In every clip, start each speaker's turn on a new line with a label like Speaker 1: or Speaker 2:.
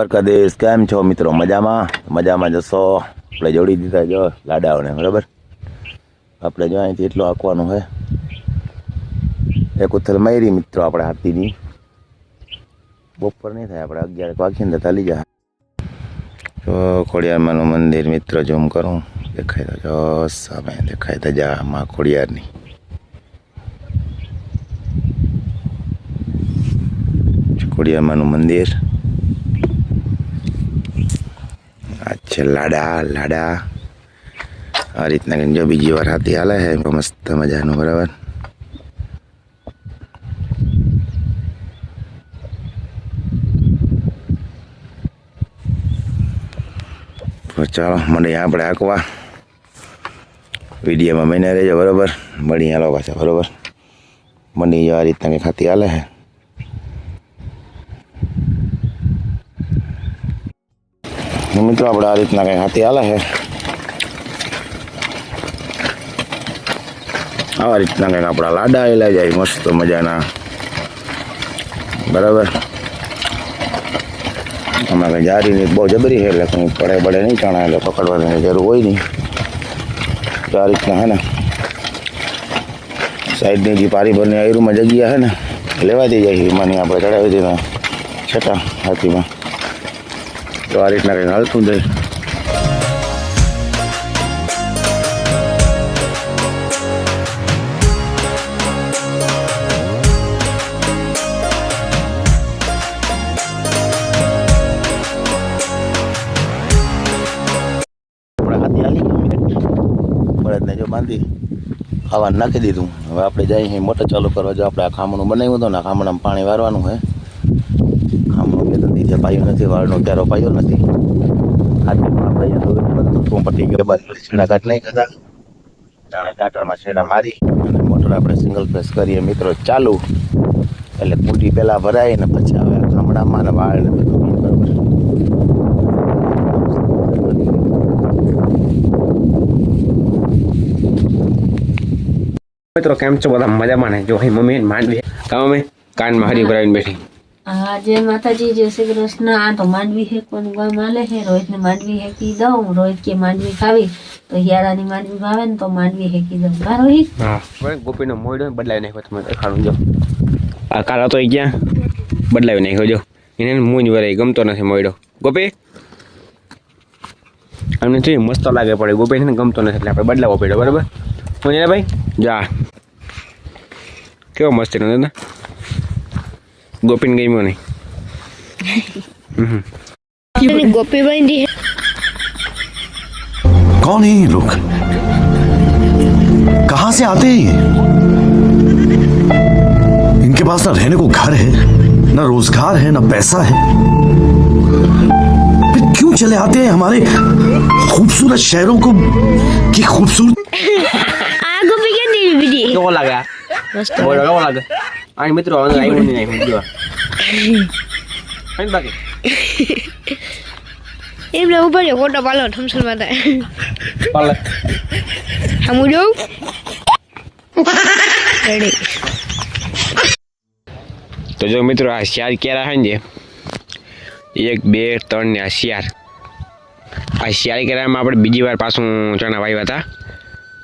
Speaker 1: દ્વારકાધીશ કેમ છો મિત્રો? મજામાં જશો? આપણે જોડી દીધા જો લાડાઓને, બરાબર. આપણે જો અહીંથી એટલું આંકવાનું છે. એક ઉથલ મારી મિત્રો આપણે હાથીની બપોર નહીં થાય, આપણે 11 વાગીને ચાલી જાય. તો ખોડિયારમાંનું મંદિર મિત્રો ઝૂમ કરું, દેખાય તો જો સામે દેખાય તો જા માં ખોડિયારની. ખોડિયારમાંનું મંદિર આ છે લાડા. આ રીતના જો બીજી વાર હાથી હાલે છે મસ્ત મજાનું, બરાબર. તો ચાલો મળીએ આપણે આંકવા. વિડીયોમાં બન્યા રહેજો, બરાબર. મળીએ હાલો પાછા, બરાબર. મળી જો આ રીતના કંઈક હાથી હાલે છે. મિત્રો આપણે આ રીતના કંઈક હાથી હાલે છે. આવા રીતના કંઈક આપણા લાડા આવેલા જાય મસ્ત મજાના, બરાબર. આમાં કંઈ જારીની બહુ જબરી છે, એટલે કંઈ પડે નહીં ચણા, એટલે પકડવાની જરૂર હોય નહીં. તો આ રીતના છે ને સાઈડની જે પારી ભરની આયરુમાં જગ્યા છે ને લેવાતી જાય, એમાંની આપણે ચડાવી દઈએ છટા હાથીમાં. તો આ રીતના કંઈક હાલતું જાય. બળદને જો બાંધી ખાવાનું નાખી દીધું. હવે આપણે જઈએ મોટર ચાલુ કરવા. જો આપણે આ ખામણું બનાવ્યું હતું ને, આ ખામણામાં પાણી વારવાનું છે. ખામણું બે ત્રણ દીધે પાયું નથી, વાળનો ક્યારો પાયો નથી. હાથમાં આપણે બધું પતી ગયો. છેડા કાઢ નહીં કરતા, જાણે કાંટામાં છેડા મારી અને મોટર આપણે સિંગલ ફેસ કરીએ મિત્રો ચાલુ. એટલે કુંડી પહેલાં ભરાય ને પછી આવે ખામણામાં ને વાળ ને બધું, બરાબર.
Speaker 2: મિત્રો કેમ છો બધા? મજામાં ને? જો અહીં મમ્મી માંડવી કામ અમે કાનમાં હરી ભરાવીને બેઠી.
Speaker 3: હા, જય માતાજી, જય શ્રી કૃષ્ણ. આ તો માંડવી હે કોણ ગામ આલે હે. રોહિતને માંડવી હેકી દઉં. રોહિત કે માંડવી ખાવી તો હિયારાની માંડવી ભાવે ને તો માંડવી હેકી દઉં. હા રોહિત.
Speaker 2: હા, ગોપીનો મોયડો બદલાવી નાખ્યો. તમે દેખાડું જો આ કાળા તો ગયા બદલાવી નાખ્યો. જો એને મૂંજ વરાઈ ગમતો નથી મોયડો. ગોપી અમને જોઈએ મસ્ત લાગે પડે. ગોપીને ગમતો નથી એટલે આપણે બદલાવવો પડ્યો, બરાબર. મને ભાઈ જા કેવો મસ્તી નો દાદા. ગોપીને ગમ્યો નહીં.
Speaker 3: ગોપી બાંધી
Speaker 4: कौन है ये लोग? कहां से आते हैं ये? इनके पास ना रहने को घर है, ना रोजगार है, ना पैसा है, फिर क्यों चले आते हैं हमारे खूबसूरत शहरों को की खूबसूरत.
Speaker 3: આગો પીકે ની બીડી
Speaker 2: કેવો લાગે? મસ્ત મોયડો કેવો લાગે? આ મિત્રો આવ્યું નહીં જો અહીં બાકી
Speaker 5: એમને ઉપર ફોટો પાલો થમસન માં થાય
Speaker 2: પાલે
Speaker 5: હમુ જો રેડી.
Speaker 2: તો જો મિત્રો આ શિયાર કેરા છે ને, 1 2 3 ને આ શિયાર કેરામાં આપણે બીજી વાર પાછું ચણા વાવ્યા હતા.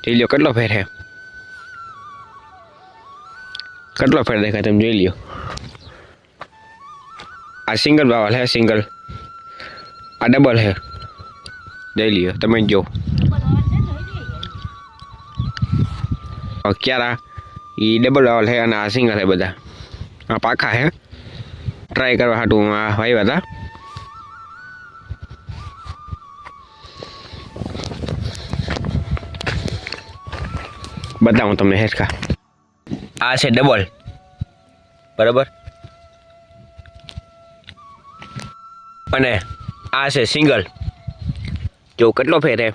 Speaker 2: જોઈ લો કેટલો ફેર છે, કેટલો ફેર દેખાય તમે જોઈ લ્યો. આ સિંગલ બાવલ છે, સિંગલ. આ ડબલ છે, જોઈ લ્યો તમે જો. ક્યારા એ ડબલ બાવલ છે અને આ સિંગલ છે. બધા આ પાખા છે. ટ્રાય કરવા હાટું આ વાવ્યા હતા. બતાવું તમને હેરખા. આ છે ડબલ, બરાબર. અને આ છે સિંગલ. જો કેટલો ફેર છે.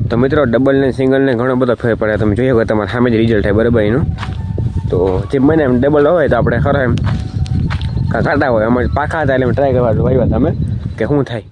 Speaker 2: તો મિત્રો ડબલ ને સિંગલ ને ઘણો બધો ફેર પડે. તમે જોઈએ કે તમારા સામે જ રિઝલ્ટ થાય, બરાબર એનું. તો જે મને એમ ડબલ હોય તો આપણે ખરા એમ કાઢા હોય. અમારે પાકા હતા એટલે ટ્રાય કરવા વાવ્યા તમે કે શું થાય.